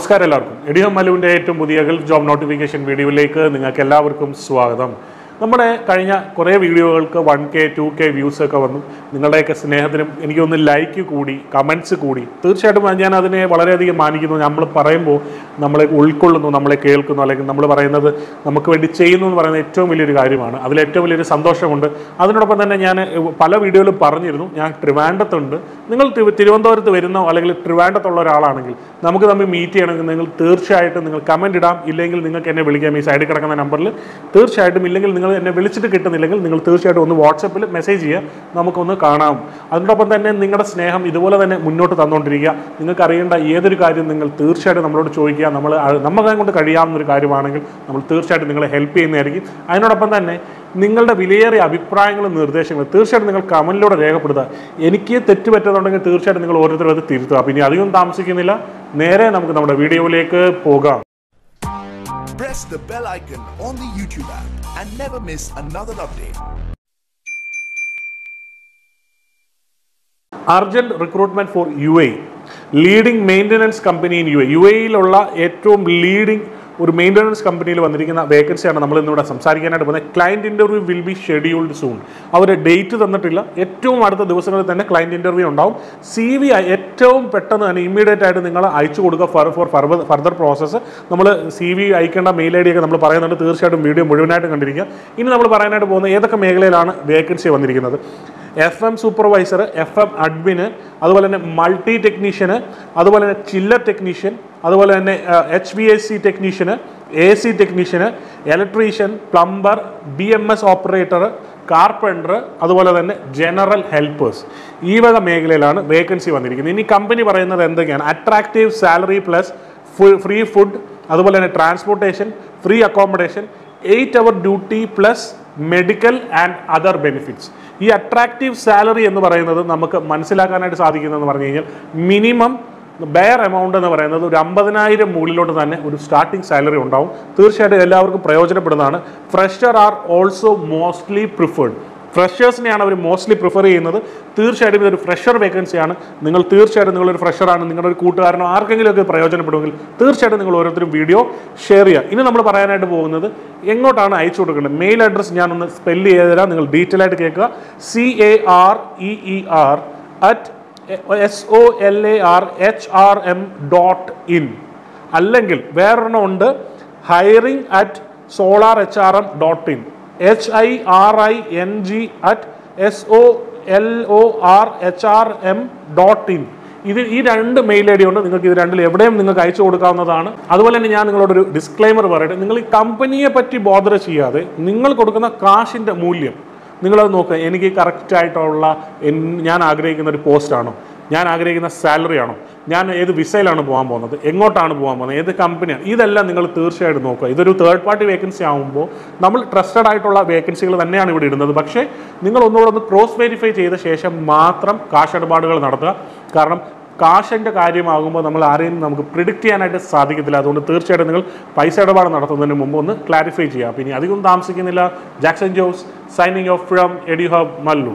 നമസ്കാരം എല്ലാവർക്കും. എഡിഹം മല്ലുവിൻ്റെ ഏറ്റവും പുതിയ ഗൾഫ് ജോബ് നോട്ടിഫിക്കേഷൻ വീഡിയോയിലേക്ക് നിങ്ങൾക്ക് എല്ലാവർക്കും സ്വാഗതം. നമ്മുടെ കഴിഞ്ഞ കുറേ വീഡിയോകൾക്ക് 1K 2K വ്യൂസ് ഒക്കെ വന്നു. നിങ്ങളുടെയൊക്കെ സ്നേഹത്തിനും എനിക്കൊന്ന് ലൈക്ക് കൂടി, കമൻറ്റ്സ് കൂടി. തീർച്ചയായിട്ടും ഞാൻ അതിനെ വളരെയധികം മാനിക്കുന്നു. നമ്മൾ പറയുമ്പോൾ നമ്മളെ ഉൾക്കൊള്ളുന്നു, നമ്മളെ കേൾക്കുന്നു, അല്ലെങ്കിൽ നമ്മൾ പറയുന്നത് നമുക്ക് വേണ്ടി ചെയ്യുന്നു എന്ന് പറയുന്നത് ഏറ്റവും വലിയൊരു കാര്യമാണ്. അതിലേറ്റവും വലിയൊരു സന്തോഷമുണ്ട്. അതിനോടൊപ്പം തന്നെ ഞാൻ പല വീഡിയോയിലും പറഞ്ഞിരുന്നു, ഞാൻ ട്രിവാൻഡ്രത്തുണ്ട്. നിങ്ങൾ തിരുവനന്തപുരത്ത് വരുന്നോ അല്ലെങ്കിൽ ട്രിവാൻഡ്രത്തുള്ള ഒരാളാണെങ്കിൽ നമുക്ക് തമ്മിൽ മീറ്റ് ചെയ്യണമെങ്കിൽ നിങ്ങൾ തീർച്ചയായിട്ടും നിങ്ങൾ കമൻറ്റ് ഇടാം. ഇല്ലെങ്കിൽ നിങ്ങൾക്ക് എന്നെ വിളിക്കാം. ഈ സൈഡിൽ കിടക്കുന്ന നമ്പറിൽ തീർച്ചയായിട്ടും. ഇല്ലെങ്കിൽ നിങ്ങൾ എന്നെ വിളിച്ചിട്ട് കിട്ടുന്നില്ലെങ്കിൽ നിങ്ങൾ തീർച്ചയായിട്ടും ഒന്ന് വാട്സപ്പിൽ മെസ്സേജ് ചെയ്യുക, നമുക്കൊന്ന് കാണാം. അതിനോടൊപ്പം തന്നെ നിങ്ങളുടെ സ്നേഹം ഇതുപോലെ തന്നെ മുന്നോട്ട് തന്നുകൊണ്ടിരിക്കുക. നിങ്ങൾക്ക് അറിയേണ്ട ഏതൊരു കാര്യം നിങ്ങൾ തീർച്ചയായിട്ടും നമ്മളോട് ചോദിക്കുക. നമ്മളെ കൊണ്ട് കഴിയാവുന്നൊരു കാര്യമാണെങ്കിൽ നമ്മൾ തീർച്ചയായിട്ടും നിങ്ങളെ ഹെൽപ്പ് ചെയ്യുന്നതായിരിക്കും. അതിനോടൊപ്പം തന്നെ നിങ്ങളുടെ വിലയേറിയ അഭിപ്രായങ്ങളും നിർദ്ദേശങ്ങളും തീർച്ചയായിട്ടും നിങ്ങൾ കമൻറ്റിലൂടെ രേഖപ്പെടുത്തുക. എനിക്ക് തെറ്റ് പറ്റുന്നുണ്ടെങ്കിൽ തീർച്ചയായിട്ടും നിങ്ങൾ ഓരോരുത്തരും അത് തിരുത്തുക. പിന്നെ അധികം താമസിക്കുന്നില്ല, നേരെ നമുക്ക് നമ്മുടെ വീഡിയോയിലേക്ക് പോകാം. Press the bell icon on the YouTube app and never miss another update. Urgent recruitment for UAE. Leading maintenance company in UAE. UAE-യിലുള്ള ഏറ്റവും ലീഡിംഗ് ഒരു മെയിൻ്റനൻസ് കമ്പനിയിൽ വന്നിരിക്കുന്ന വേക്കൻസിയാണ് നമ്മൾ ഇന്നിവിടെ സംസാരിക്കാനായിട്ട് പോകുന്നത്. Client interview will be scheduled soon. അവർ ഡേറ്റ് തന്നിട്ടില്ല. ഏറ്റവും അടുത്ത ദിവസങ്ങളിൽ തന്നെ ക്ലയൻറ്റ് ഇൻ്റർവ്യൂ ഉണ്ടാവും. CV ഏറ്റവും പെട്ടെന്ന് തന്നെ ഇമ്മീഡിയറ്റ് ആയിട്ട് നിങ്ങൾ അയച്ചു കൊടുക്കുക ഫോർ ഫർദർ പ്രോസസ്സ്. നമ്മൾ CV അയക്കേണ്ട മെയിൽ ID ഒക്കെ നമ്മൾ പറയുന്നുണ്ട്. തീർച്ചയായിട്ടും വീഡിയോ മുഴുവനായിട്ട് കണ്ടിരിക്കുക. ഇനി നമ്മൾ പറയാനായിട്ട് പോകുന്നത് ഏതൊക്കെ മേഖലയിലാണ് വേക്കൻസി വന്നിരിക്കുന്നത്. FM സൂപ്പർവൈസർ, FM അഡ്മിന്, അതുപോലെ തന്നെ മൾട്ടി ടെക്നീഷ്യന്, അതുപോലെ തന്നെ ചില്ലർ ടെക്നീഷ്യൻ, അതുപോലെ തന്നെ HVAC technician, AC technician, electrician, plumber, BMS operator, carpenter, അതുപോലെ തന്നെ ജനറൽ ഹെൽപ്പേഴ്സ്. ഈ വക മേഖലയിലാണ് വേക്കൻസി വന്നിരിക്കുന്നത്. ഇനി കമ്പനി പറയുന്നത് എന്തൊക്കെയാണ്? Attractive salary plus free food, അതുപോലെ തന്നെ transportation, free accommodation, 8 hour duty plus medical and other benefits. ഈ അട്രാക്റ്റീവ് സാലറി എന്ന് പറയുന്നത് നമുക്ക് മനസ്സിലാക്കാനായിട്ട് സാധിക്കുന്നതെന്ന് പറഞ്ഞു കഴിഞ്ഞാൽ മിനിമം ബെയർ എമൗണ്ട് എന്ന് പറയുന്നത് ഒരു 50,000 മുകളിലോട്ട് തന്നെ ഒരു സ്റ്റാർട്ടിംഗ് സാലറി ഉണ്ടാവും. തീർച്ചയായിട്ടും എല്ലാവർക്കും പ്രയോജനപ്പെടുന്നതാണ്. Fresher are also mostly preferred. ഫ്രഷേഴ്സിനെയാണ് അവർ മോസ്റ്റ്ലി പ്രിഫർ ചെയ്യുന്നത്. തീർച്ചയായിട്ടും ഇതൊരു ഫ്രഷർ വേക്കൻസിയാണ്. നിങ്ങൾ തീർച്ചയായിട്ടും നിങ്ങളൊരു ഫ്രഷറാണ്, നിങ്ങളുടെ ഒരു കൂട്ടുകാരനോ ആർക്കെങ്കിലുമൊക്കെ പ്രയോജനപ്പെടുമെങ്കിൽ തീർച്ചയായിട്ടും നിങ്ങൾ ഓരോരുത്തരും വീഡിയോ ഷെയർ ചെയ്യുക. ഇനി നമ്മൾ പറയാനായിട്ട് പോകുന്നത് എങ്ങോട്ടാണ് അയച്ചു കൊടുക്കേണ്ടത്. മെയിൽ അഡ്രസ്സ് ഞാനൊന്ന് സ്പെല്ല് ചെയ്ത് തരാം, നിങ്ങൾ ഡീറ്റെയിൽ ആയിട്ട് കേൾക്കുക. career@solarhrm.in. അല്ലെങ്കിൽ വേറൊരെണ്ണം ഉണ്ട്, hiring@solarhrm.in. hiring@solorhrm.in. ഈ രണ്ട് മെയിൽ ID ഉണ്ട്. നിങ്ങൾക്ക് ഇത് രണ്ടിൽ എവിടെയും നിങ്ങൾക്ക് അയച്ചു കൊടുക്കാവുന്നതാണ്. അതുപോലെ തന്നെ ഞാൻ നിങ്ങളോടൊരു ഡിസ്ക്ലൈമർ പറയട്ടെ. നിങ്ങൾ ഈ കമ്പനിയെ പറ്റി ബോധർ ചെയ്യാതെ നിങ്ങൾ കൊടുക്കുന്ന കാശിൻ്റെ മൂല്യം നിങ്ങളത് നോക്കുക. എനിക്ക് കറക്റ്റായിട്ടുള്ള ഞാൻ ആഗ്രഹിക്കുന്ന ഒരു പോസ്റ്റാണോ, ഞാൻ ആഗ്രഹിക്കുന്ന സാലറി ആണോ, ഞാൻ ഏത് വിസയിലാണ് പോകാൻ പോകുന്നത്, എങ്ങോട്ടാണ് പോകാൻ പോകുന്നത്, ഏത് കമ്പനിയാണ്, ഇതെല്ലാം നിങ്ങൾ തീർച്ചയായിട്ടും നോക്കുക. ഇതൊരു തേർഡ് പാർട്ടി വേക്കൻസി ആകുമ്പോൾ നമ്മൾ ട്രസ്റ്റഡ് ആയിട്ടുള്ള വേക്കൻസികൾ തന്നെയാണ് ഇവിടെ ഇടുന്നത്. പക്ഷേ നിങ്ങൾ ഒന്നുകൂടെ ഒന്ന് ക്രോസ് വെരിഫൈ ചെയ്ത ശേഷം മാത്രം കാശിടപാടുകൾ നടത്തുക. കാരണം കാശിൻ്റെ കാര്യമാകുമ്പോൾ നമ്മൾ ആരെയും നമുക്ക് പ്രിഡിക്റ്റ് ചെയ്യാനായിട്ട് സാധിക്കത്തില്ല. അതുകൊണ്ട് തീർച്ചയായിട്ടും നിങ്ങൾ പൈസ ഇടപാട് നടത്തുന്നതിന് മുമ്പ് ഒന്ന് ക്ലാരിഫൈ ചെയ്യുക. പിന്നെ അധികം താമസിക്കുന്നില്ല. Jackson Jose signing off from എഡിഹം മല്ലു.